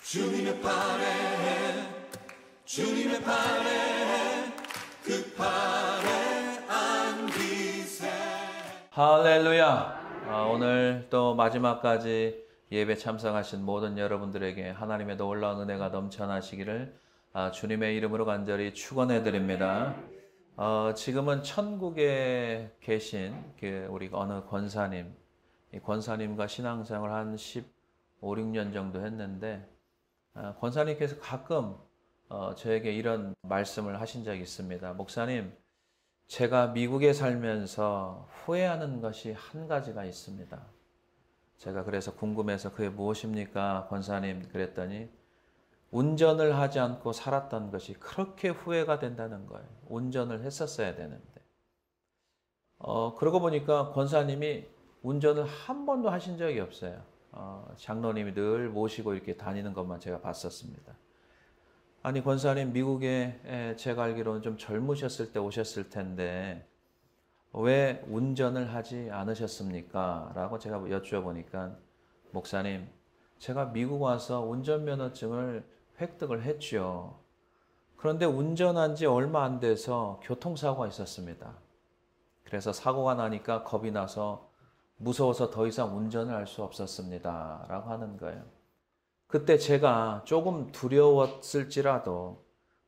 주님의 팔에 주님의 팔에 그 팔에 안기세. 할렐루야. 오늘 또 마지막까지 예배 참석하신 모든 여러분들에게 하나님의 놀라운 은혜가 넘쳐나시기를 주님의 이름으로 간절히 축원해 드립니다. 지금은 천국에 계신 우리 어느 권사님, 이 권사님과 신앙생활 한 15, 16년 정도 했는데, 권사님께서 가끔 저에게 이런 말씀을 하신 적이 있습니다. 목사님, 제가 미국에 살면서 후회하는 것이 한 가지가 있습니다. 제가 그래서 궁금해서 그게 무엇입니까? 권사님, 그랬더니 운전을 하지 않고 살았던 것이 그렇게 후회가 된다는 거예요. 운전을 했었어야 되는데. 그러고 보니까 권사님이 운전을 한 번도 하신 적이 없어요. 장로님이 늘 모시고 이렇게 다니는 것만 제가 봤었습니다. 아니, 권사님, 미국에 제가 알기로는 좀 젊으셨을 때 오셨을 텐데 왜 운전을 하지 않으셨습니까? 라고 제가 여쭈어보니까, 목사님, 제가 미국 와서 운전면허증을 획득을 했죠. 그런데 운전한 지 얼마 안 돼서 교통사고가 있었습니다. 그래서 사고가 나니까 겁이 나서 무서워서 더 이상 운전을 할 수 없었습니다. 라고 하는 거예요. 그때 제가 조금 두려웠을지라도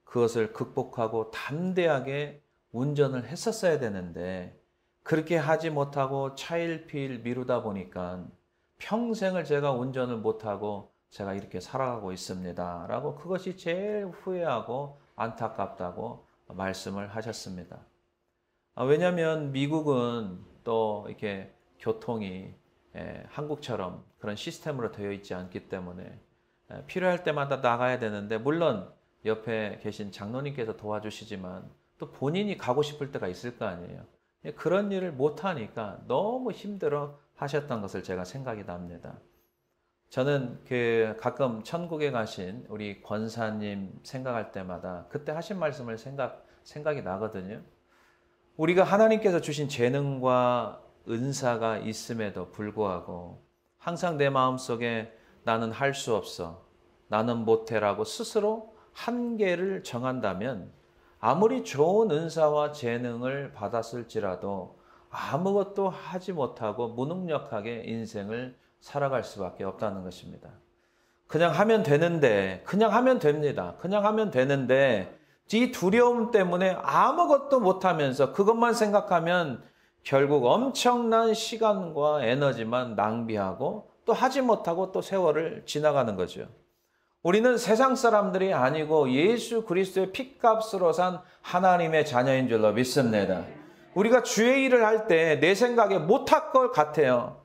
그것을 극복하고 담대하게 운전을 했었어야 되는데 그렇게 하지 못하고 차일피일 미루다 보니까 평생을 제가 운전을 못하고 제가 이렇게 살아가고 있습니다. 라고 그것이 제일 후회하고 안타깝다고 말씀을 하셨습니다. 왜냐하면 미국은 또 이렇게 교통이 한국처럼 그런 시스템으로 되어 있지 않기 때문에 필요할 때마다 나가야 되는데, 물론 옆에 계신 장로님께서 도와주시지만 또 본인이 가고 싶을 때가 있을 거 아니에요. 그런 일을 못하니까 너무 힘들어 하셨던 것을 제가 생각이 납니다. 저는 가끔 천국에 가신 우리 권사님 생각할 때마다 그때 하신 말씀을 생각이 나거든요. 우리가 하나님께서 주신 재능과 은사가 있음에도 불구하고 항상 내 마음속에 나는 할 수 없어, 나는 못해라고 스스로 한계를 정한다면 아무리 좋은 은사와 재능을 받았을지라도 아무것도 하지 못하고 무능력하게 인생을 살아갈 수밖에 없다는 것입니다. 그냥 하면 되는데, 그냥 하면 됩니다. 그냥 하면 되는데 이 두려움 때문에 아무것도 못하면서 그것만 생각하면 결국 엄청난 시간과 에너지만 낭비하고 또 하지 못하고 또 세월을 지나가는 거죠. 우리는 세상 사람들이 아니고 예수 그리스도의 핏값으로 산 하나님의 자녀인 줄로 믿습니다. 우리가 주의 일을 할 때 내 생각에 못할 것 같아요.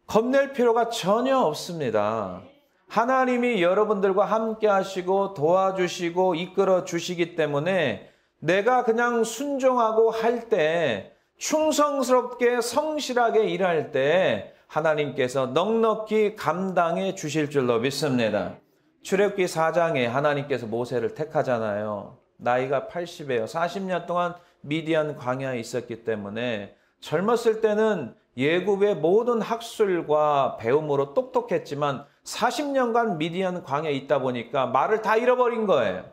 겁낼 필요가 전혀 없습니다. 하나님이 여러분들과 함께 하시고 도와주시고 이끌어 주시기 때문에 내가 그냥 순종하고 할 때, 충성스럽게 성실하게 일할 때 하나님께서 넉넉히 감당해 주실 줄로 믿습니다. 출애굽기 4장에 하나님께서 모세를 택하잖아요. 나이가 80이에요. 40년 동안 미디안 광야에 있었기 때문에 젊었을 때는 예굽의 모든 학술과 배움으로 똑똑했지만 40년간 미디안 광야에 있다 보니까 말을 다 잃어버린 거예요.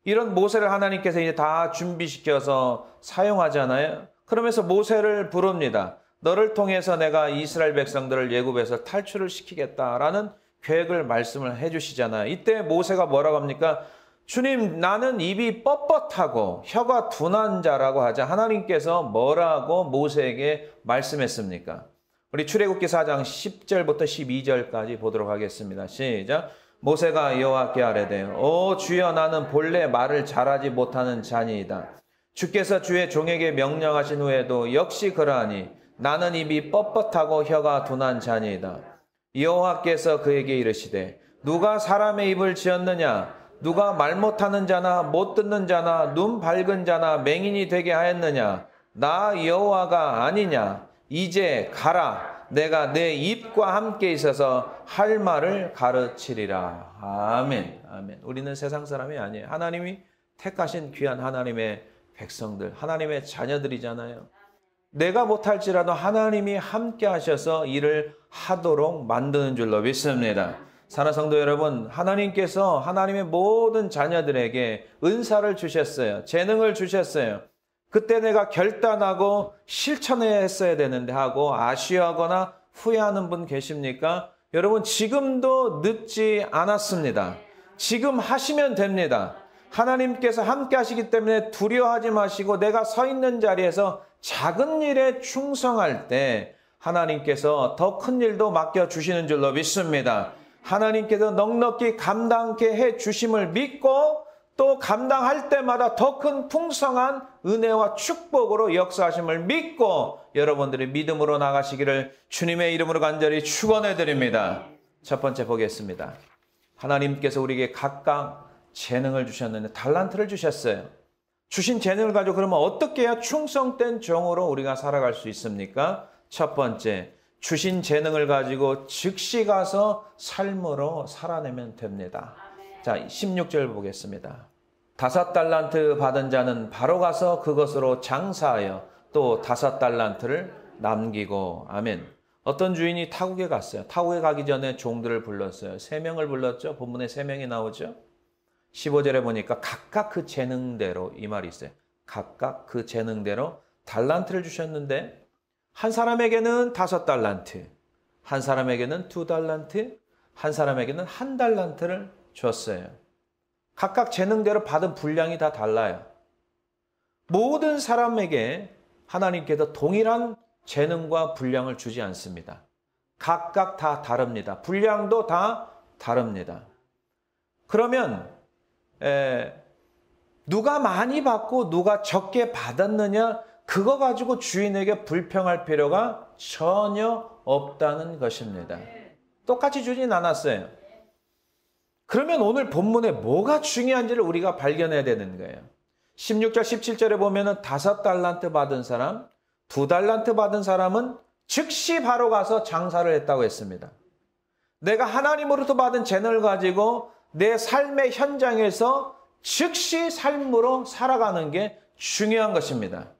이런 모세를 하나님께서 이제 다 준비시켜서 사용하잖아요. 그러면서 모세를 부릅니다. 너를 통해서 내가 이스라엘 백성들을 예굽에서 탈출을 시키겠다라는 계획을 말씀을 해주시잖아요. 이때 모세가 뭐라고 합니까? 주님, 나는 입이 뻣뻣하고 혀가 둔한 자라고 하자 하나님께서 뭐라고 모세에게 말씀했습니까? 우리 출애굽기 4장 10절부터 12절까지 보도록 하겠습니다. 시작. 모세가 여호와께 아뢰되, 오 주여, 나는 본래 말을 잘하지 못하는 자니이다. 주께서 주의 종에게 명령하신 후에도 역시 그러하니 나는 입이 뻣뻣하고 혀가 둔한 자니이다. 여호와께서 그에게 이르시되, 누가 사람의 입을 지었느냐? 누가 말 못하는 자나 못 듣는 자나 눈 밝은 자나 맹인이 되게 하였느냐? 나 여호와가 아니냐? 이제 가라. 내가 내 입과 함께 있어서 할 말을 가르치리라. 아멘. 아멘. 우리는 세상 사람이 아니에요. 하나님이 택하신 귀한 하나님의 백성들, 하나님의 자녀들이잖아요. 내가 못할지라도 하나님이 함께 하셔서 일을 하도록 만드는 줄로 믿습니다. 사랑하는 성도 여러분, 하나님께서 하나님의 모든 자녀들에게 은사를 주셨어요. 재능을 주셨어요. 그때 내가 결단하고 실천했어야 되는데 하고 아쉬워하거나 후회하는 분 계십니까? 여러분, 지금도 늦지 않았습니다. 지금 하시면 됩니다. 하나님께서 함께 하시기 때문에 두려워하지 마시고 내가 서 있는 자리에서 작은 일에 충성할 때 하나님께서 더 큰 일도 맡겨주시는 줄로 믿습니다. 하나님께서 넉넉히 감당케 해주심을 믿고 또 감당할 때마다 더 큰 풍성한 은혜와 축복으로 역사하심을 믿고 여러분들이 믿음으로 나가시기를 주님의 이름으로 간절히 축원해 드립니다. 첫 번째 보겠습니다. 하나님께서 우리에게 각각 재능을 주셨는데 달란트를 주셨어요. 주신 재능을 가지고 그러면 어떻게 해야 충성된 종으로 우리가 살아갈 수 있습니까? 첫 번째, 주신 재능을 가지고 즉시 가서 삶으로 살아내면 됩니다. 자, 16절 보겠습니다. 5달란트 받은 자는 바로 가서 그것으로 장사하여 또 5달란트를 남기고. 아멘. 어떤 주인이 타국에 갔어요. 타국에 가기 전에 종들을 불렀어요. 3명을 불렀죠. 본문에 3명이 나오죠. 15절에 보니까 각각 그 재능대로, 이 말이 있어요. 각각 그 재능대로 달란트를 주셨는데 한 사람에게는 5달란트, 한 사람에게는 2달란트, 한 사람에게는 1달란트를 줬어요. 각각 재능대로 받은 분량이 다 달라요. 모든 사람에게 하나님께서 동일한 재능과 분량을 주지 않습니다. 각각 다 다릅니다. 분량도 다 다릅니다. 그러면 누가 많이 받고 누가 적게 받았느냐, 그거 가지고 주인에게 불평할 필요가 전혀 없다는 것입니다. 똑같이 주진 않았어요. 그러면 오늘 본문에 뭐가 중요한지를 우리가 발견해야 되는 거예요. 16절, 17절에 보면은 5달란트 받은 사람, 2달란트 받은 사람은 즉시 바로 가서 장사를 했다고 했습니다. 내가 하나님으로부터 받은 재능을 가지고 내 삶의 현장에서 즉시 삶으로 살아가는 게 중요한 것입니다.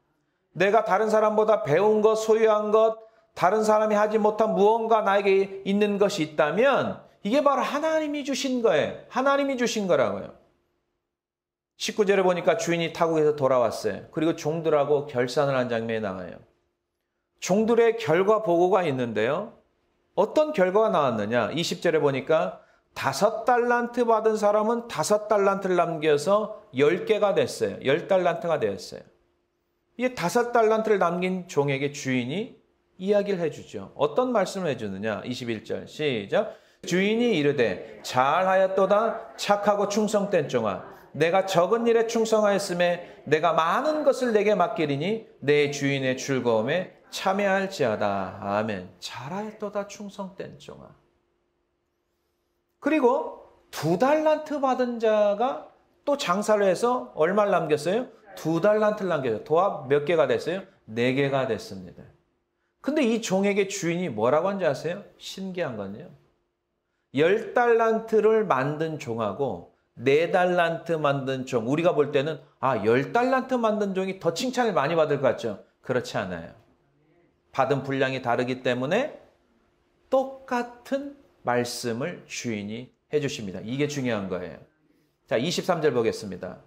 내가 다른 사람보다 배운 것, 소유한 것, 다른 사람이 하지 못한 무언가 나에게 있는 것이 있다면 이게 바로 하나님이 주신 거예요. 하나님이 주신 거라고요. 19절에 보니까 주인이 타국에서 돌아왔어요. 그리고 종들하고 결산을 한 장면이 나와요. 종들의 결과 보고가 있는데요. 어떤 결과가 나왔느냐? 20절에 보니까 5달란트 받은 사람은 5달란트를 남겨서 10개가 됐어요. 10달란트가 되었어요. 이 5달란트를 남긴 종에게 주인이 이야기를 해주죠. 어떤 말씀을 해주느냐? 21절 시작. 주인이 이르되 잘하였도다 착하고 충성된 종아, 내가 적은 일에 충성하였음에 내가 많은 것을 내게 맡기리니 내 주인의 즐거움에 참여할지어다. 아멘. 잘하였도다 충성된 종아. 그리고 2달란트 받은 자가 또 장사를 해서 얼마를 남겼어요? 2달란트를 남겼어요. 도합 몇 개가 됐어요? 4개가 됐습니다. 근데 이 종에게 주인이 뭐라고 한지 아세요? 신기한 건요. 10달란트를 만든 종하고 4달란트 만든 종, 우리가 볼 때는 10달란트 만든 종이 더 칭찬을 많이 받을 것 같죠? 그렇지 않아요. 받은 분량이 다르기 때문에 똑같은 말씀을 주인이 해주십니다. 이게 중요한 거예요. 자, 23절 보겠습니다.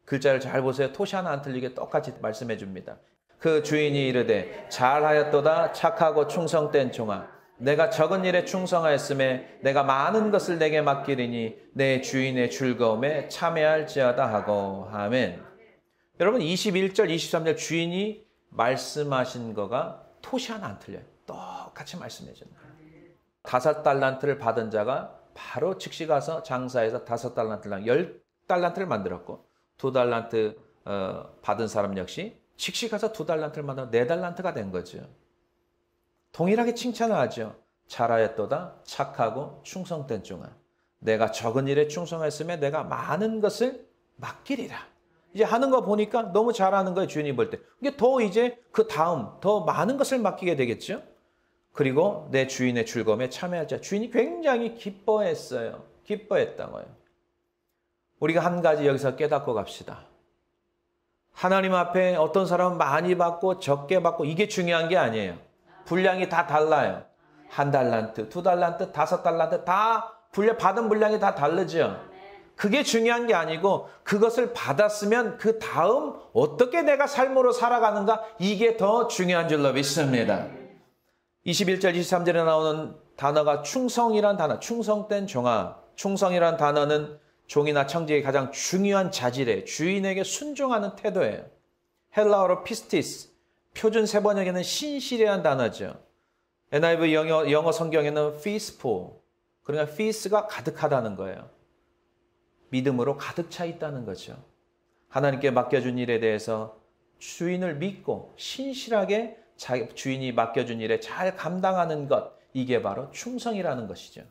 글자를 잘 보세요. 토시 하나 안 틀리게 똑같이 말씀해 줍니다. 그 주인이 이르되 잘하였도다 착하고 충성된 종아, 내가 적은 일에 충성하였음에 내가 많은 것을 내게 맡기리니 내 주인의 즐거움에 참여할지어다 하고. 아멘. 여러분 21절 23절 주인이 말씀하신 거가 토시 하나 안 틀려요. 똑같이 말씀해 주는 거예요. 5달란트를 받은 자가 바로 즉시 가서 장사해서 5달란트를 10달란트를 만들었고, 2달란트 받은 사람 역시 즉시 가서 2달란트를 만들어 4달란트가 된 거죠. 동일하게 칭찬을 하죠. 잘하였도다 착하고 충성된 종아, 내가 적은 일에 충성했으면 내가 많은 것을 맡기리라. 이제 하는 거 보니까 너무 잘하는 거예요. 주인이 볼 때. 이게 더 이제 그 다음 더 많은 것을 맡기게 되겠죠. 그리고 내 주인의 즐거움에 참여할 자. 주인이 굉장히 기뻐했어요. 기뻐했다고요. 우리가 한 가지 여기서 깨닫고 갑시다. 하나님 앞에 어떤 사람은 많이 받고 적게 받고 이게 중요한 게 아니에요. 분량이 다 달라요. 1달란트, 2달란트, 5달란트 다 받은 분량이 다 다르죠. 그게 중요한 게 아니고 그것을 받았으면 그 다음 어떻게 내가 삶으로 살아가는가 이게 더 중요한 줄로 믿습니다. 21절 23절에 나오는 단어가 충성이란 단어, 충성된 종아. 충성이란 단어는 종이나 청지의 가장 중요한 자질이에요. 주인에게 순종하는 태도예요. 헬라어로 피스티스, 표준 세번역에는 신실이라는 단어죠. NIV 영어 성경에는 feastful, 그러니까 feast가 가득하다는 거예요. 믿음으로 가득 차 있다는 거죠. 하나님께 맡겨준 일에 대해서 주인을 믿고 신실하게 주인이 맡겨준 일에 잘 감당하는 것, 이게 바로 충성이라는 것이죠.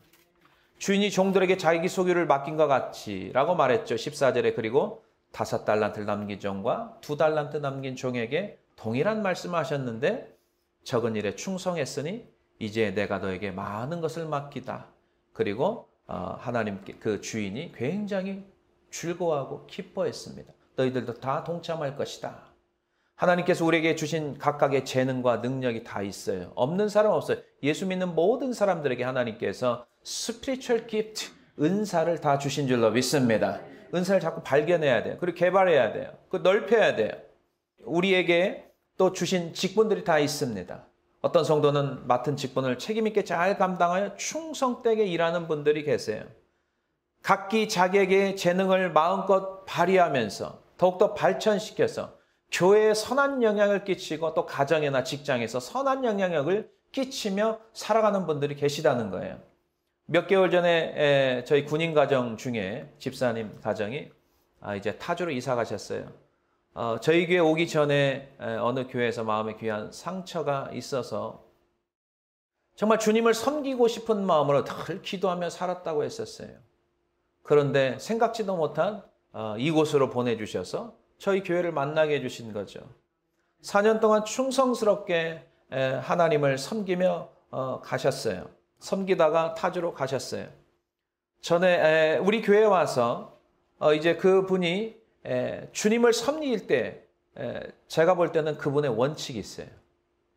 주인이 종들에게 자기 소유를 맡긴 것 같이 라고 말했죠. 14절에 그리고 5달란트를 남긴 종과 2달란트 남긴 종에게 동일한 말씀을 하셨는데 적은 일에 충성했으니 이제 내가 너에게 많은 것을 맡기다. 그리고 하나님께 그 주인이 굉장히 즐거워하고 기뻐했습니다. 너희들도 다 동참할 것이다. 하나님께서 우리에게 주신 각각의 재능과 능력이 다 있어요. 없는 사람 없어요. 예수 믿는 모든 사람들에게 하나님께서 spiritual gift, 은사를 다 주신 줄로 믿습니다. 은사를 자꾸 발견해야 돼요. 그리고 개발해야 돼요. 넓혀야 돼요. 우리에게 또 주신 직분들이 다 있습니다. 어떤 성도는 맡은 직분을 책임있게 잘 감당하여 충성되게 일하는 분들이 계세요. 각기 자기에게 재능을 마음껏 발휘하면서 더욱더 발전시켜서 교회에 선한 영향을 끼치고 또 가정이나 직장에서 선한 영향력을 끼치며 살아가는 분들이 계시다는 거예요. 몇 개월 전에 저희 군인 가정 중에 집사님 가정이 이제 타주로 이사 가셨어요. 저희 교회 오기 전에 어느 교회에서 마음에 귀한 상처가 있어서 정말 주님을 섬기고 싶은 마음으로 늘 기도하며 살았다고 했었어요. 그런데 생각지도 못한 이곳으로 보내주셔서 저희 교회를 만나게 해주신 거죠. 4년 동안 충성스럽게 하나님을 섬기며 가셨어요. 섬기다가 타주로 가셨어요. 전에 우리 교회에 와서 이제 그분이 주님을 섬길 때 제가 볼 때는 그분의 원칙이 있어요.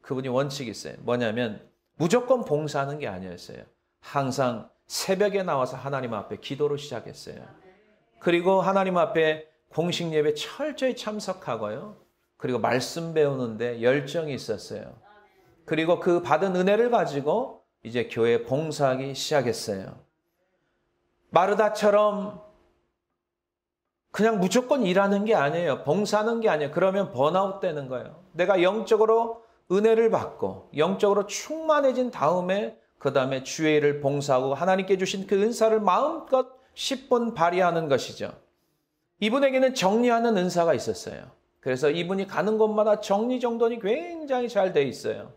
그분이 원칙이 있어요. 뭐냐면 무조건 봉사하는 게 아니었어요. 항상 새벽에 나와서 하나님 앞에 기도로 시작했어요. 그리고 하나님 앞에 공식 예배 철저히 참석하고요. 그리고 말씀 배우는데 열정이 있었어요. 그리고 그 받은 은혜를 가지고 이제 교회에 봉사하기 시작했어요. 마르다처럼 그냥 무조건 일하는 게 아니에요. 봉사하는 게 아니에요. 그러면 번아웃 되는 거예요. 내가 영적으로 은혜를 받고 영적으로 충만해진 다음에 그 다음에 주의 일을 봉사하고 하나님께 주신 그 은사를 마음껏 10분 발휘하는 것이죠. 이분에게는 정리하는 은사가 있었어요. 그래서 이분이 가는 곳마다 정리정돈이 굉장히 잘 돼 있어요.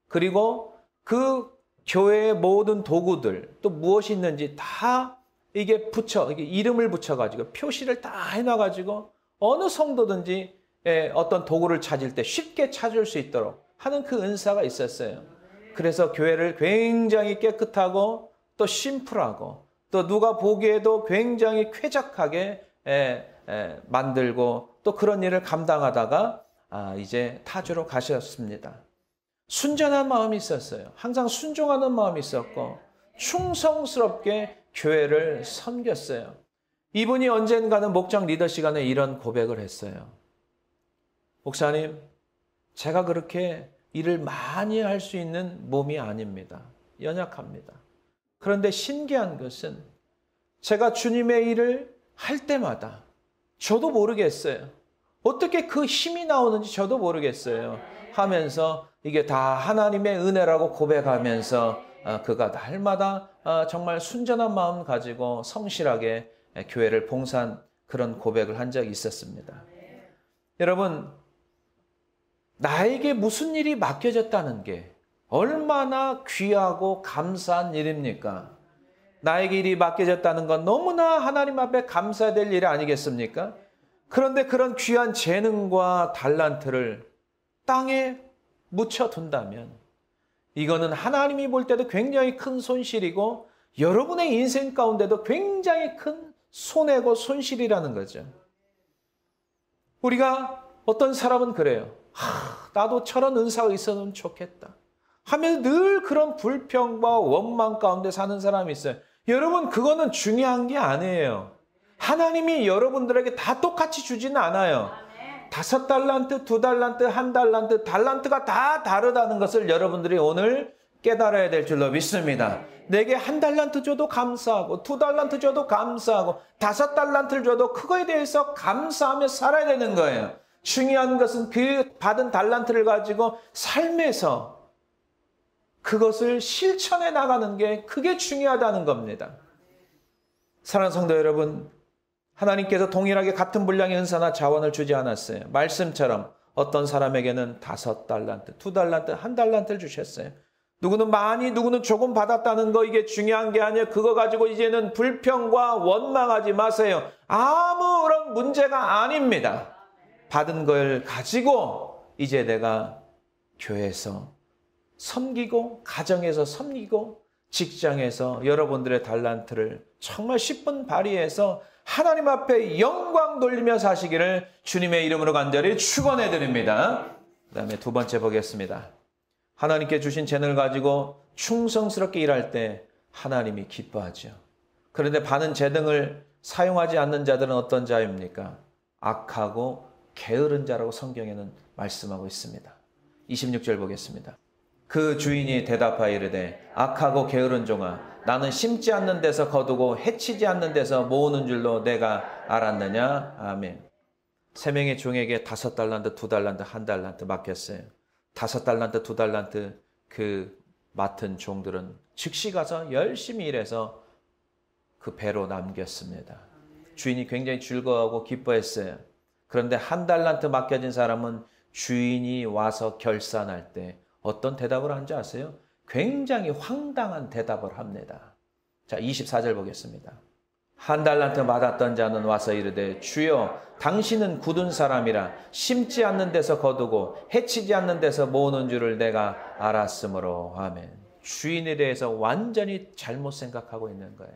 그리고 그 교회의 모든 도구들 또 무엇이 있는지 다 이게 이름을 붙여가지고 표시를 다 해놔가지고 어느 성도든지 어떤 도구를 찾을 때 쉽게 찾을 수 있도록 하는 그 은사가 있었어요. 그래서 교회를 굉장히 깨끗하고 또 심플하고 또 누가 보기에도 굉장히 쾌적하게 만들고 또 그런 일을 감당하다가 이제 타주로 가셨습니다. 순전한 마음이 있었어요. 항상 순종하는 마음이 있었고 충성스럽게 교회를 섬겼어요. 이분이 언젠가는 목장 리더 시간에 이런 고백을 했어요. 목사님, 제가 그렇게 일을 많이 할 수 있는 몸이 아닙니다. 연약합니다. 그런데 신기한 것은 제가 주님의 일을 할 때마다 저도 모르겠어요. 어떻게 그 힘이 나오는지 저도 모르겠어요. 하면서 이게 다 하나님의 은혜라고 고백하면서 그가 날마다 정말 순전한 마음 가지고 성실하게 교회를 봉사한 그런 고백을 한 적이 있었습니다. 여러분, 나에게 무슨 일이 맡겨졌다는 게 얼마나 귀하고 감사한 일입니까? 나에게 일이 맡겨졌다는 건 너무나 하나님 앞에 감사해야 될 일 아니겠습니까? 그런데 그런 귀한 재능과 달란트를 땅에 묻혀둔다면 이거는 하나님이 볼 때도 굉장히 큰 손실이고 여러분의 인생 가운데도 굉장히 큰 손해고 손실이라는 거죠. 우리가 어떤 사람은 그래요. 나도 저런 은사가 있었으면 좋겠다 하면서 늘 그런 불평과 원망 가운데 사는 사람이 있어요. 여러분, 그거는 중요한 게 아니에요. 하나님이 여러분들에게 다 똑같이 주지는 않아요. 5달란트, 2달란트, 1달란트, 달란트가 다 다르다는 것을 여러분들이 오늘 깨달아야 될 줄로 믿습니다. 내게 1달란트 줘도 감사하고 2달란트 줘도 감사하고 5달란트를 줘도 그거에 대해서 감사하며 살아야 되는 거예요. 중요한 것은 그 받은 달란트를 가지고 삶에서 그것을 실천해 나가는 게 그게 중요하다는 겁니다. 사랑하는 성도 여러분, 하나님께서 동일하게 같은 분량의 은사나 자원을 주지 않았어요. 말씀처럼 어떤 사람에게는 5달란트, 2달란트, 1달란트를 주셨어요. 누구는 많이, 누구는 조금 받았다는 거, 이게 중요한 게 아니에요. 그거 가지고 이제는 불평과 원망하지 마세요. 아무런 문제가 아닙니다. 받은 걸 가지고 이제 내가 교회에서 섬기고, 가정에서 섬기고, 직장에서 여러분들의 달란트를 정말 10분 발휘해서 하나님 앞에 영광 돌리며 사시기를 주님의 이름으로 간절히 축원해 드립니다. 그 다음에 2번째 보겠습니다. 하나님께 주신 재능을 가지고 충성스럽게 일할 때 하나님이 기뻐하죠. 그런데 받은 재능을 사용하지 않는 자들은 어떤 자입니까? 악하고 게으른 자라고 성경에는 말씀하고 있습니다. 26절 보겠습니다. 그 주인이 대답하여 이르되 악하고 게으른 종아, 나는 심지 않는 데서 거두고 해치지 않는 데서 모으는 줄로 내가 알았느냐? 아멘. 3명의 종에게 5달란트, 2달란트, 1달란트 맡겼어요. 5달란트, 2달란트 그 맡은 종들은 즉시 가서 열심히 일해서 그 배로 남겼습니다. 주인이 굉장히 즐거워하고 기뻐했어요. 그런데 1달란트 맡겨진 사람은 주인이 와서 결산할 때 어떤 대답을 하는지 아세요? 굉장히 황당한 대답을 합니다. 자, 24절 보겠습니다. 1달란트 받았던 자는 와서 이르되 주여, 당신은 굳은 사람이라 심지 않는 데서 거두고 해치지 않는 데서 모으는 줄을 내가 알았으므로. 아멘. 주인에 대해서 완전히 잘못 생각하고 있는 거예요.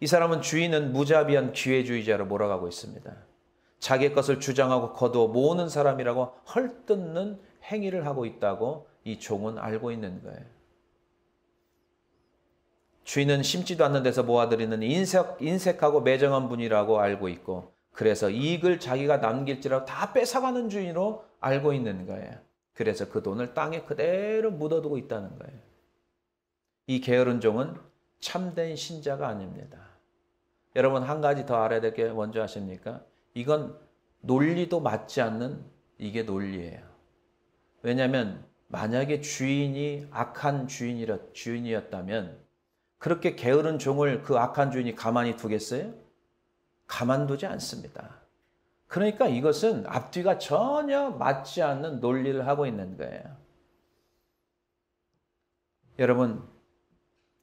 이 사람은 주인은 무자비한 기회주의자로 몰아가고 있습니다. 자기 것을 주장하고 거두어 모으는 사람이라고 헐뜯는 행위를 하고 있다고 이 종은 알고 있는 거예요. 주인은 심지도 않는 데서 모아들이는 인색하고 매정한 분이라고 알고 있고, 그래서 이익을 자기가 남길지라도 다 뺏어가는 주인으로 알고 있는 거예요. 그래서 그 돈을 땅에 그대로 묻어두고 있다는 거예요. 이 게으른 종은 참된 신자가 아닙니다. 여러분, 한 가지 더 알아야 될 게 뭔지 아십니까? 이건 논리도 맞지 않는 이게 논리예요. 왜냐하면 만약에 주인이 악한 주인이었다면 그렇게 게으른 종을 그 악한 주인이 가만히 두겠어요? 가만두지 않습니다. 그러니까 이것은 앞뒤가 전혀 맞지 않는 논리를 하고 있는 거예요. 여러분,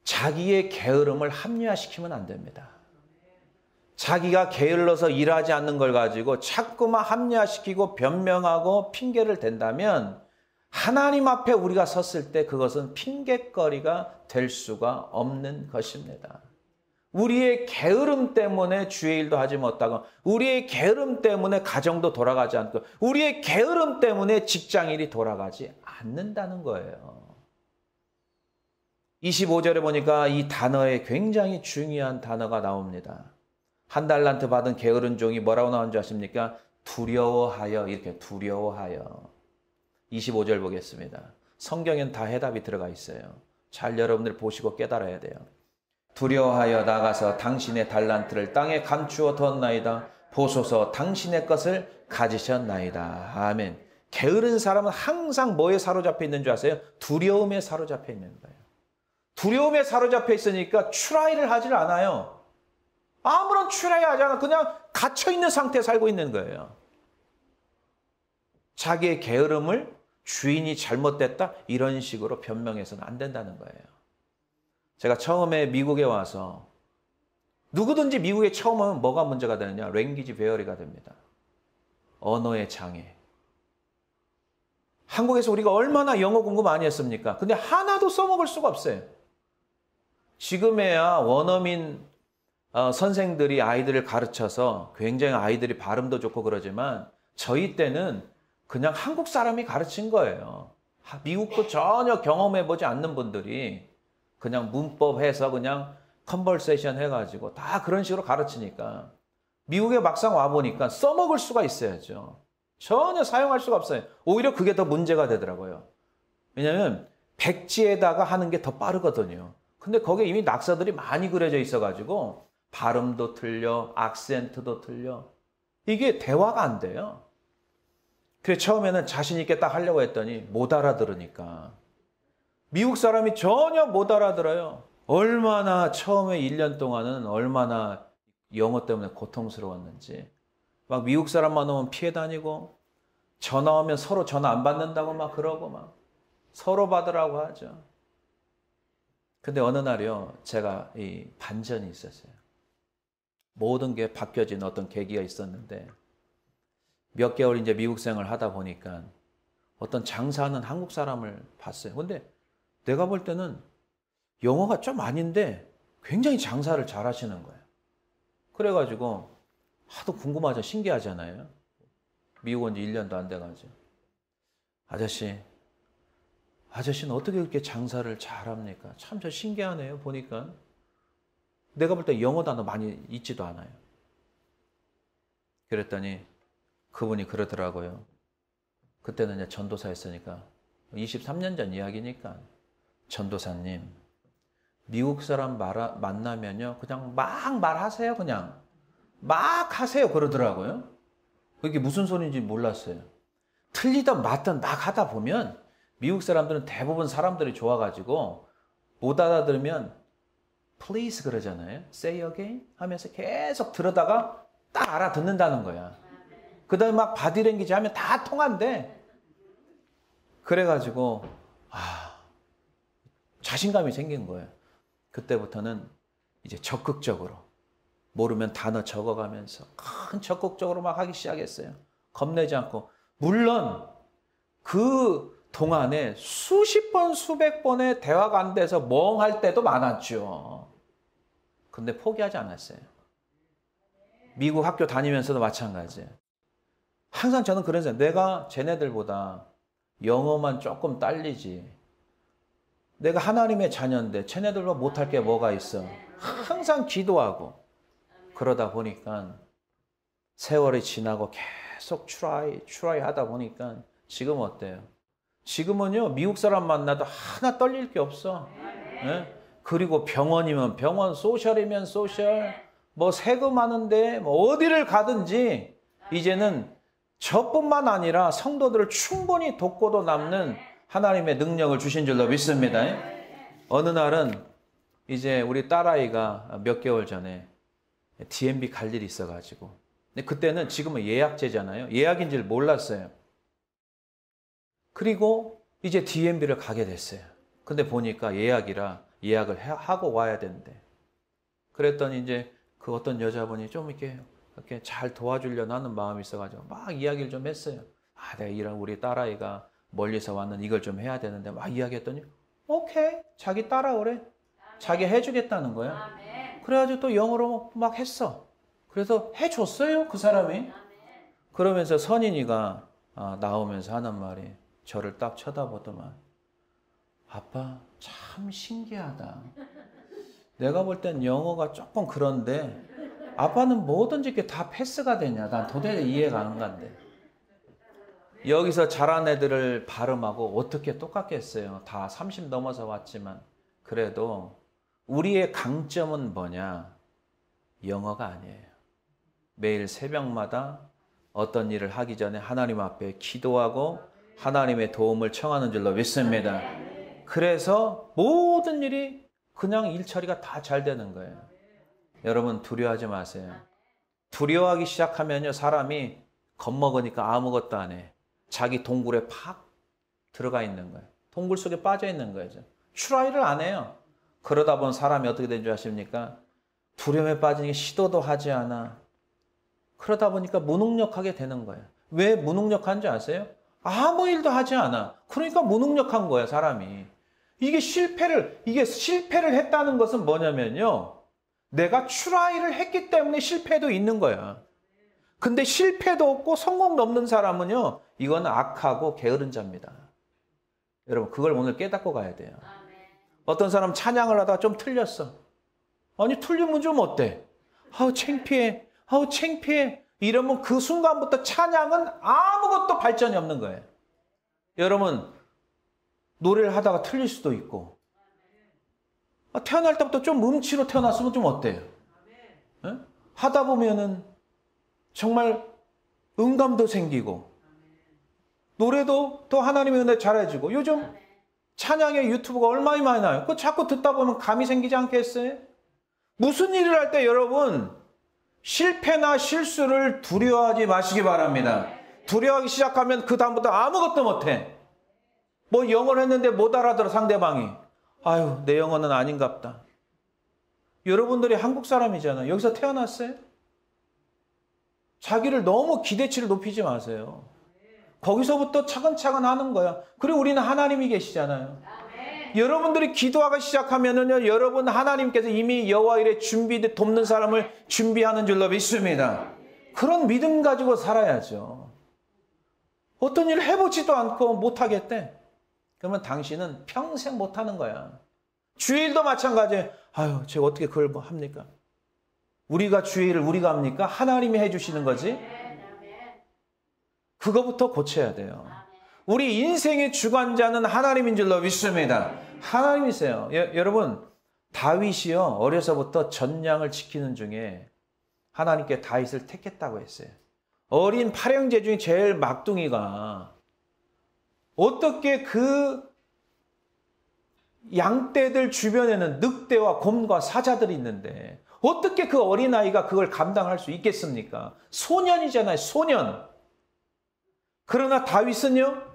자기의 게으름을 합리화시키면 안 됩니다. 자기가 게을러서 일하지 않는 걸 가지고 자꾸만 합리화시키고 변명하고 핑계를 댄다면 하나님 앞에 우리가 섰을 때 그것은 핑계거리가 될 수가 없는 것입니다. 우리의 게으름 때문에 주의 일도 하지 못하고, 우리의 게으름 때문에 가정도 돌아가지 않고, 우리의 게으름 때문에 직장일이 돌아가지 않는다는 거예요. 25절에 보니까 이 단어에 굉장히 중요한 단어가 나옵니다. 1달란트 받은 게으른 종이 뭐라고 나온 줄 아십니까? 두려워하여, 이렇게 두려워하여. 25절 보겠습니다. 성경엔 다 해답이 들어가 있어요. 잘 여러분들 보시고 깨달아야 돼요. 두려워하여 나가서 당신의 달란트를 땅에 감추어 뒀나이다. 보소서 당신의 것을 가지셨나이다. 아멘. 게으른 사람은 항상 뭐에 사로잡혀 있는 줄 아세요? 두려움에 사로잡혀 있는 거예요. 두려움에 사로잡혀 있으니까 트라이를 하질 않아요. 아무런 트라이 하지 않아. 그냥 갇혀있는 상태에 살고 있는 거예요. 자기의 게으름을 주인이 잘못됐다 이런 식으로 변명해서는 안 된다는 거예요. 제가 처음에 미국에 와서, 누구든지 미국에 처음 오면 뭐가 문제가 되느냐? 랭귀지 베어리가 됩니다. 언어의 장애. 한국에서 우리가 얼마나 영어 공부 많이 했습니까? 근데 하나도 써먹을 수가 없어요. 지금에야 원어민 선생들이 아이들을 가르쳐서 굉장히 아이들이 발음도 좋고 그러지만, 저희 때는 그냥 한국 사람이 가르친 거예요. 미국도 전혀 경험해보지 않는 분들이 그냥 문법 해서 그냥 컨버세이션 해가지고 다 그런 식으로 가르치니까 미국에 막상 와보니까 써먹을 수가 있어야죠. 전혀 사용할 수가 없어요. 오히려 그게 더 문제가 되더라고요. 왜냐하면 백지에다가 하는 게 더 빠르거든요. 근데 거기에 이미 낙서들이 많이 그려져 있어가지고 발음도 틀려, 악센트도 틀려. 이게 대화가 안 돼요. 그래서 처음에는 자신 있게 딱 하려고 했더니 못 알아들으니까. 미국 사람이 전혀 못 알아들어요. 얼마나 처음에 1년 동안은 얼마나 영어 때문에 고통스러웠는지. 막 미국 사람만 오면 피해 다니고 전화 오면 서로 전화 안 받는다고 막 그러고 막 서로 받으라고 하죠. 근데 어느 날이요, 제가 이 반전이 있었어요. 모든 게 바뀌어진 어떤 계기가 있었는데 몇 개월 이제 미국 생활을 하다 보니까 어떤 장사하는 한국 사람을 봤어요. 근데 내가 볼 때는 영어가 좀 아닌데 굉장히 장사를 잘 하시는 거예요. 그래가지고 하도 궁금하죠. 신기하잖아요. 미국 온 지 1년도 안 돼가지고. 아저씨는 어떻게 그렇게 장사를 잘합니까? 참 저 신기하네요. 보니까. 내가 볼 때 영어 단어 많이 있지도 않아요. 그랬더니 그분이 그러더라고요. 그때는 이제 전도사였으니까 23년 전 이야기니까 전도사님 미국 사람 만나면요 그냥 막 말하세요. 그냥 막 하세요 그러더라고요. 그게 무슨 소리인지 몰랐어요. 틀리든 맞든 막 하다 보면 미국 사람들은 대부분 사람들이 좋아가지고 못 알아들으면 please 그러잖아요. say again 하면서 계속 들어다가 딱 알아듣는다는 거야. 그 다음에 막 바디랭귀지 하면 다 통한대. 그래가지고 자신감이 생긴 거예요. 그때부터는 이제 적극적으로 모르면 단어 적어가면서 적극적으로 막 하기 시작했어요. 겁내지 않고. 물론 그 동안에 수십 번 수백 번의 대화가 안 돼서 멍할 때도 많았죠. 근데 포기하지 않았어요. 미국 학교 다니면서도 마찬가지예요. 항상 저는 그런 생각, 내가 쟤네들보다 영어만 조금 딸리지. 내가 하나님의 자녀인데 쟤네들보다 못할 게 뭐가 있어. 항상 기도하고. 그러다 보니까 세월이 지나고 계속 try 하다 보니까 지금 어때요? 지금은요 미국 사람 만나도 하나 떨릴 게 없어. 네? 그리고 병원이면 병원, 소셜이면 소셜, 뭐 세금하는데 뭐 어디를 가든지 이제는 저뿐만 아니라 성도들을 충분히 돕고도 남는 하나님의 능력을 주신 줄로 믿습니다. 어느 날은 이제 우리 딸아이가 몇 개월 전에 DMB 갈 일이 있어가지고, 근데 그때는 지금은 예약제잖아요. 예약인 줄 몰랐어요. 그리고 이제 DMB를 가게 됐어요. 근데 보니까 예약이라 예약을 하고 와야 된대. 그랬더니 이제 그 어떤 여자분이 좀 이렇게 잘 도와주려는 하는 마음이 있어가지고 막 이야기를 좀 했어요. 내가 이런 우리 딸아이가 멀리서 왔는 이걸 좀 해야 되는데 막 이야기했더니 오케이, 자기 따라오래. 자기 해주겠다는 거야. 그래가지고 또 영어로 막 했어. 그래서 해줬어요, 그 사람이. 그러면서 선인이가 나오면서 하는 말이 저를 딱 쳐다보더만, 아빠 참 신기하다. 내가 볼 땐 영어가 조금 그런데 아빠는 뭐든지 이렇게 다 패스가 되냐. 난 도대체 이해가 안 간대. 여기서 자란 애들을 발음하고 어떻게 똑같겠어요. 다 30 넘어서 왔지만. 그래도 우리의 강점은 뭐냐? 영어가 아니에요. 매일 새벽마다 어떤 일을 하기 전에 하나님 앞에 기도하고 하나님의 도움을 청하는 줄로 믿습니다. 그래서 모든 일이 그냥 일 처리가 다 잘 되는 거예요. 여러분 두려워하지 마세요. 두려워하기 시작하면요 사람이 겁먹으니까 아무것도 안 해. 자기 동굴에 팍 들어가 있는 거예요. 동굴 속에 빠져 있는 거예요. 트라이를 안 해요. 그러다 보면 사람이 어떻게 된 줄 아십니까? 두려움에 빠지니까 시도도 하지 않아. 그러다 보니까 무능력하게 되는 거예요. 왜 무능력한지 아세요? 아무 일도 하지 않아. 그러니까 무능력한 거예요, 사람이. 이게 실패를 했다는 것은 뭐냐면요. 내가 트라이를 했기 때문에 실패도 있는 거야. 근데 실패도 없고 성공도 없는 사람은요, 이건 악하고 게으른 자입니다. 여러분, 그걸 오늘 깨닫고 가야 돼요. 어떤 사람 찬양을 하다가 좀 틀렸어. 아니 틀리면 좀 어때? 아우 창피해. 아우 창피해. 이러면 그 순간부터 찬양은 아무것도 발전이 없는 거예요. 여러분 노래를 하다가 틀릴 수도 있고 태어날 때부터 좀 음치로 태어났으면 좀 어때요? 네? 하다 보면은 정말 음감도 생기고 노래도 또 하나님의 은혜 잘해주고 요즘 찬양의 유튜브가 얼마나 많이 나요. 그거 자꾸 듣다 보면 감이 생기지 않겠어요? 무슨 일을 할 때 여러분 실패나 실수를 두려워하지 마시기 바랍니다. 두려워하기 시작하면 그 다음부터 아무것도 못해. 뭐 영어를 했는데 못 알아들어 상대방이. 아유 내 영어는 아닌갑다. 여러분들이 한국 사람이잖아요. 여기서 태어났어요? 자기를 너무 기대치를 높이지 마세요. 거기서부터 차근차근 하는 거야. 그리고 우리는 하나님이 계시잖아요. 여러분들이 기도하기 시작하면은요, 여러분 하나님께서 이미 여호와 일에 돕는 사람을 준비하는 줄로 믿습니다. 그런 믿음 가지고 살아야죠. 어떤 일을 해보지도 않고 못하겠대. 그러면 당신은 평생 못하는 거야. 주일도 마찬가지예요. 아유, 제가 어떻게 그걸 뭐 합니까? 우리가 주일을 우리가 합니까? 하나님이 해주시는 거지. 그거부터 고쳐야 돼요. 우리 인생의 주관자는 하나님인 줄로 믿습니다. 하나님이세요. 여러분 다윗이요 어려서부터 전량을 지키는 중에 하나님께 다윗을 택했다고 했어요. 어린 팔형제 중에 제일 막둥이가 어떻게 그 양떼들 주변에는 늑대와 곰과 사자들이 있는데 어떻게 그 어린아이가 그걸 감당할 수 있겠습니까? 소년이잖아요. 소년. 그러나 다윗은요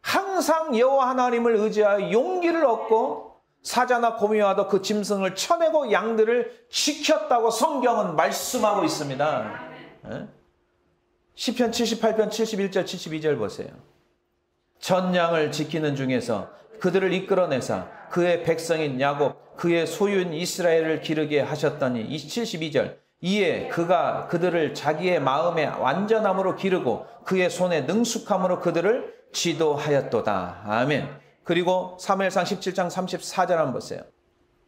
항상 여호와 하나님을 의지하여 용기를 얻고 사자나 곰이 와도 그 짐승을 쳐내고 양들을 지켰다고 성경은 말씀하고 있습니다. 시편 78편 71절 72절 보세요. 전양을 지키는 중에서 그들을 이끌어내사 그의 백성인 야곱 그의 소유인 이스라엘을 기르게 하셨더니 72절 이에 그가 그들을 자기의 마음의 완전함으로 기르고 그의 손의 능숙함으로 그들을 지도하였도다. 아멘. 그리고 사무엘상 17장 34절 한번 보세요.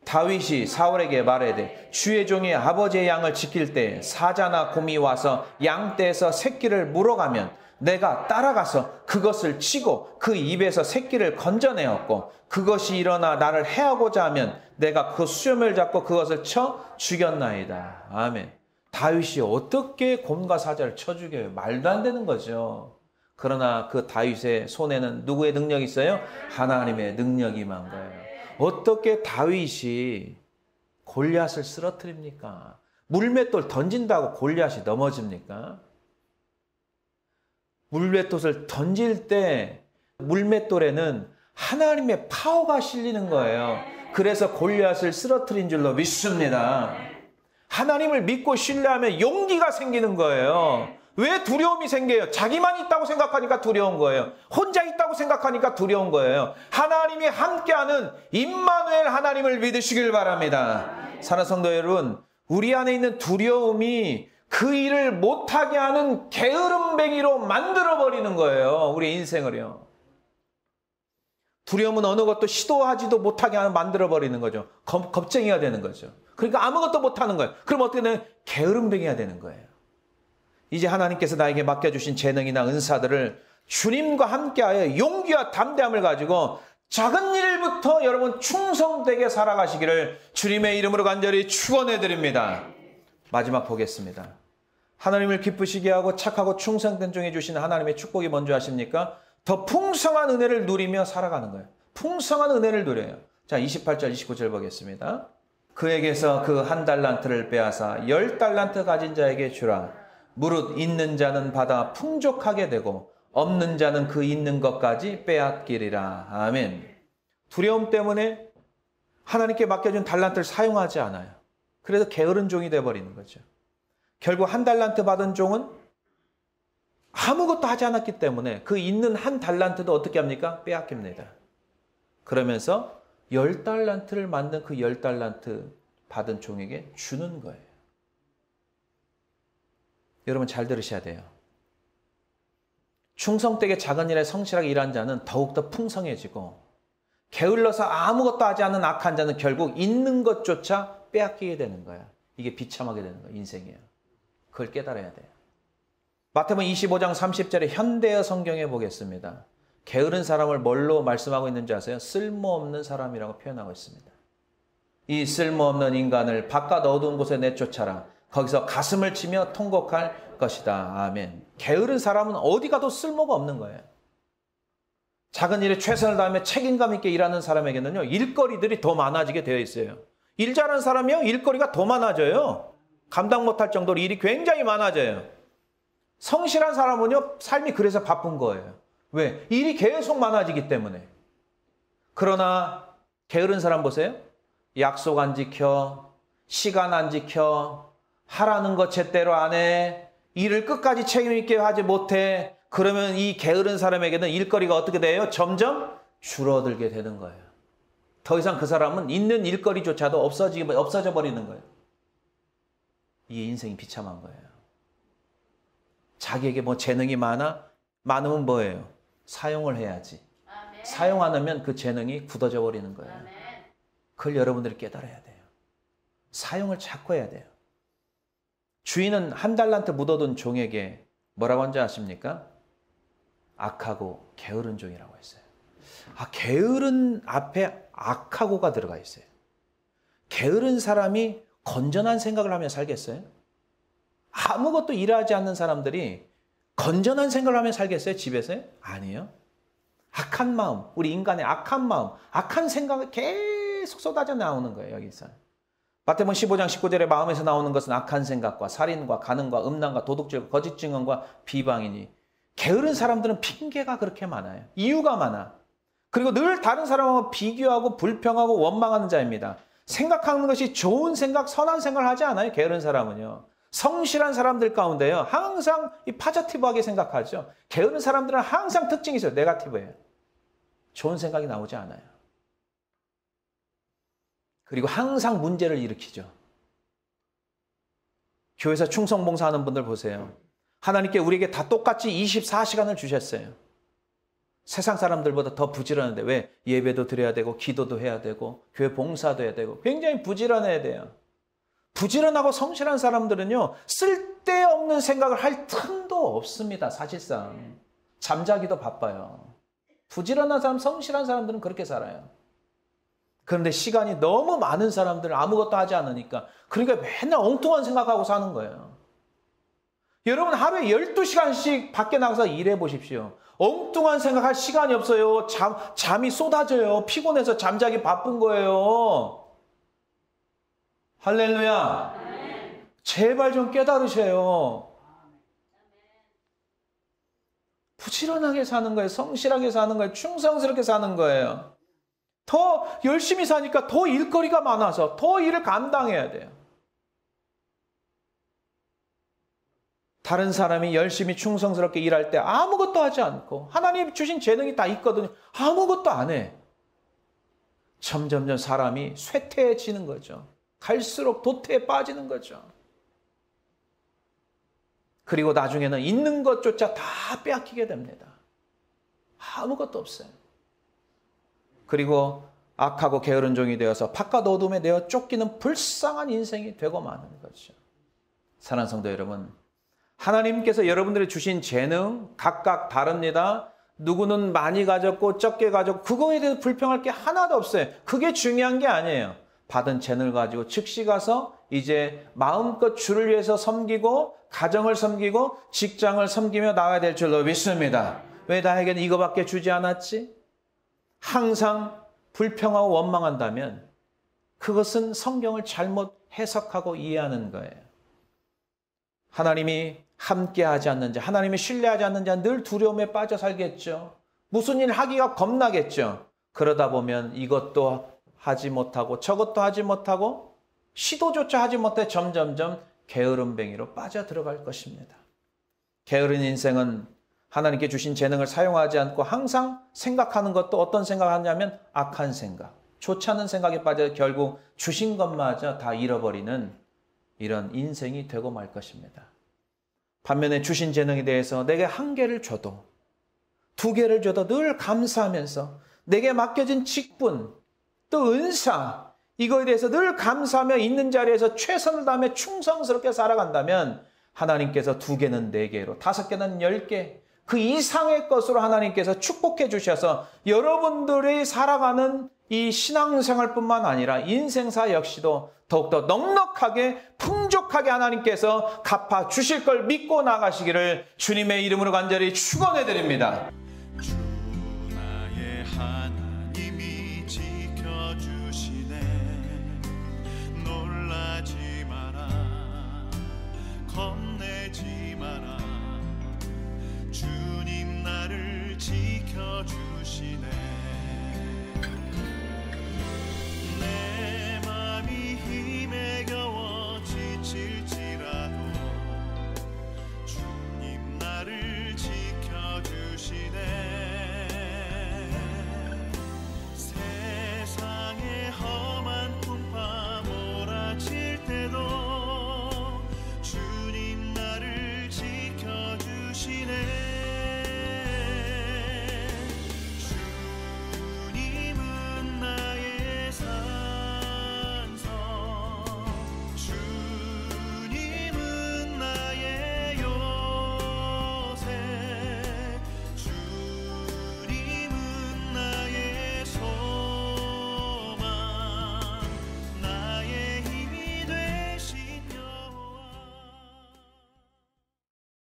다윗이 사울에게 말하되 주의 종이 아버지의 양을 지킬 때 사자나 곰이 와서 양떼에서 새끼를 물어가면 내가 따라가서 그것을 치고 그 입에서 새끼를 건져내었고 그것이 일어나 나를 해하고자 하면 내가 그 수염을 잡고 그것을 쳐 죽였나이다. 아멘. 다윗이 어떻게 곰과 사자를 쳐 죽여요? 말도 안 되는 거죠. 그러나 그 다윗의 손에는 누구의 능력이 있어요? 하나님의 능력이 임한 거예요. 어떻게 다윗이 골리앗을 쓰러뜨립니까? 물맷돌 던진다고 골리앗이 넘어집니까? 물맷돌을 던질 때 물맷돌에는 하나님의 파워가 실리는 거예요. 그래서 골리앗을 쓰러뜨린 줄로 믿습니다. 하나님을 믿고 신뢰하면 용기가 생기는 거예요. 왜 두려움이 생겨요? 자기만 있다고 생각하니까 두려운 거예요. 혼자 있다고 생각하니까 두려운 거예요. 하나님이 함께하는 임마누엘 하나님을 믿으시길 바랍니다. 사랑하는 성도 여러분, 우리 안에 있는 두려움이 그 일을 못하게 하는 게으름뱅이로 만들어버리는 거예요. 우리 인생을요. 두려움은 어느 것도 시도하지도 못하게 만들어버리는 거죠. 겁쟁이가 되는 거죠. 그러니까 아무것도 못하는 거예요. 그럼 어떻게 되면 게으름뱅이가 되는 거예요. 이제 하나님께서 나에게 맡겨주신 재능이나 은사들을 주님과 함께하여 용기와 담대함을 가지고 작은 일부터 여러분 충성되게 살아가시기를 주님의 이름으로 간절히 축원해드립니다. 마지막 보겠습니다. 하나님을 기쁘시게 하고 착하고 충성된 종에 주신 하나님의 축복이 뭔지 아십니까? 더 풍성한 은혜를 누리며 살아가는 거예요. 풍성한 은혜를 누려요. 자, 28절 29절 보겠습니다. 그에게서 그 한 달란트를 빼앗아 10달란트 가진 자에게 주라. 무릇 있는 자는 받아 풍족하게 되고 없는 자는 그 있는 것까지 빼앗기리라. 아멘. 두려움 때문에 하나님께 맡겨준 달란트를 사용하지 않아요. 그래서 게으른 종이 되어버리는 거죠. 결국 한 달란트 받은 종은 아무것도 하지 않았기 때문에 그 있는 한 달란트도 어떻게 합니까? 빼앗깁니다. 그러면서 10달란트를 만든 그 10달란트 받은 종에게 주는 거예요. 여러분 잘 들으셔야 돼요. 충성되게 작은 일에 성실하게 일한 자는 더욱더 풍성해지고 게을러서 아무것도 하지 않은 악한 자는 결국 있는 것조차 빼앗기게 되는 거야. 이게 비참하게 되는 거야. 인생이에요. 그걸 깨달아야 돼요. 마태복음 25장 30절에 현대어 성경에 보겠습니다. 게으른 사람을 뭘로 말씀하고 있는지 아세요? 쓸모없는 사람이라고 표현하고 있습니다. 이 쓸모없는 인간을 바깥 어두운 곳에 내쫓아라. 거기서 가슴을 치며 통곡할 것이다. 아멘. 게으른 사람은 어디 가도 쓸모가 없는 거예요. 작은 일에 최선을 다하며 책임감 있게 일하는 사람에게는요, 일거리들이 더 많아지게 되어 있어요. 일 잘하는 사람이요, 일거리가 더 많아져요. 감당 못할 정도로 일이 굉장히 많아져요. 성실한 사람은요, 삶이 그래서 바쁜 거예요. 왜? 일이 계속 많아지기 때문에. 그러나 게으른 사람 보세요. 약속 안 지켜, 시간 안 지켜, 하라는 거 제대로 안 해, 일을 끝까지 책임 있게 하지 못해. 그러면 이 게으른 사람에게는 일거리가 어떻게 돼요? 점점 줄어들게 되는 거예요. 더 이상 그 사람은 있는 일거리조차도 없어져 버리는 거예요. 이게 인생이 비참한 거예요. 자기에게 뭐 재능이 많으면 뭐예요? 사용을 해야지. 아멘. 사용 안 하면 그 재능이 굳어져 버리는 거예요. 아멘. 그걸 여러분들이 깨달아야 돼요. 사용을 자꾸 해야 돼요. 주인은 한 달란트 묻어둔 종에게 뭐라고 한지 아십니까? 악하고 게으른 종이라고 했어요. 게으른 앞에 악하고가 들어가 있어요. 게으른 사람이 건전한 생각을 하며 살겠어요? 아무것도 일하지 않는 사람들이 건전한 생각을 하며 살겠어요? 집에서요? 아니에요. 악한 마음, 우리 인간의 악한 마음, 악한 생각이 계속 쏟아져 나오는 거예요. 여기서. 마태복음 15장 19절에 마음에서 나오는 것은 악한 생각과 살인과 간음과 음란과 도둑질과 거짓 증언과 비방이니. 게으른 사람들은 핑계가 그렇게 많아요. 이유가 많아. 그리고 늘 다른 사람하고 비교하고 불평하고 원망하는 자입니다. 생각하는 것이 좋은 생각, 선한 생각을 하지 않아요. 게으른 사람은요. 성실한 사람들 가운데요. 항상 이 파저티브하게 생각하죠. 게으른 사람들은 항상 특징이 있어요. 네거티브예요. 좋은 생각이 나오지 않아요. 그리고 항상 문제를 일으키죠. 교회에서 충성봉사하는 분들 보세요. 하나님께 우리에게 다 똑같이 24시간을 주셨어요. 세상 사람들보다 더 부지런한데 왜? 예배도 드려야 되고 기도도 해야 되고 교회 봉사도 해야 되고 굉장히 부지런해야 돼요. 부지런하고 성실한 사람들은요. 쓸데없는 생각을 할 틈도 없습니다. 사실상. 잠자기도 바빠요. 부지런한 사람, 성실한 사람들은 그렇게 살아요. 그런데 시간이 너무 많은 사람들은 아무것도 하지 않으니까 그러니까 맨날 엉뚱한 생각하고 사는 거예요. 여러분 하루에 12시간씩 밖에 나가서 일해 보십시오. 엉뚱한 생각할 시간이 없어요. 잠이 쏟아져요. 피곤해서 잠자기 바쁜 거예요. 할렐루야. 제발 좀 깨달으세요. 부지런하게 사는 거예요. 성실하게 사는 거예요. 충성스럽게 사는 거예요. 더 열심히 사니까 더 일거리가 많아서 더 일을 감당해야 돼요. 다른 사람이 열심히 충성스럽게 일할 때 아무것도 하지 않고 하나님 주신 재능이 다 있거든요. 아무것도 안 해. 점점점 사람이 쇠퇴해지는 거죠. 갈수록 도태에 빠지는 거죠. 그리고 나중에는 있는 것조차 다 빼앗기게 됩니다. 아무것도 없어요. 그리고 악하고 게으른 종이 되어서 바깥 어둠에 내어 쫓기는 불쌍한 인생이 되고 마는 거죠. 사랑하는 성도 여러분, 하나님께서 여러분들이 주신 재능 각각 다릅니다. 누구는 많이 가졌고 적게 가졌고 그거에 대해서 불평할 게 하나도 없어요. 그게 중요한 게 아니에요. 받은 재능을 가지고 즉시 가서 이제 마음껏 주를 위해서 섬기고 가정을 섬기고 직장을 섬기며 나가야 될 줄로 믿습니다. 왜 나에게는 이거밖에 주지 않았지? 항상 불평하고 원망한다면 그것은 성경을 잘못 해석하고 이해하는 거예요. 하나님이 함께하지 않는 자, 하나님이 신뢰하지 않는 자 늘 두려움에 빠져 살겠죠. 무슨 일 하기가 겁나겠죠. 그러다 보면 이것도 하지 못하고 저것도 하지 못하고 시도조차 하지 못해 점점점 게으름뱅이로 빠져 들어갈 것입니다. 게으른 인생은 하나님께 주신 재능을 사용하지 않고 항상 생각하는 것도 어떤 생각을 하냐면 악한 생각, 좋지 않은 생각에 빠져 결국 주신 것마저 다 잃어버리는 이런 인생이 되고 말 것입니다. 반면에 주신 재능에 대해서 내게 1개를 줘도 2개를 줘도 늘 감사하면서 내게 맡겨진 직분 또 은사 이거에 대해서 늘 감사하며 있는 자리에서 최선을 다하며 충성스럽게 살아간다면 하나님께서 2개는 4개로, 5개는 10개, 그 이상의 것으로 하나님께서 축복해 주셔서 여러분들이 살아가는 이 신앙생활뿐만 아니라 인생사 역시도 더욱더 넉넉하게 풍족하게 하나님께서 갚아 주실 걸 믿고 나가시기를 주님의 이름으로 간절히 축원해 드립니다.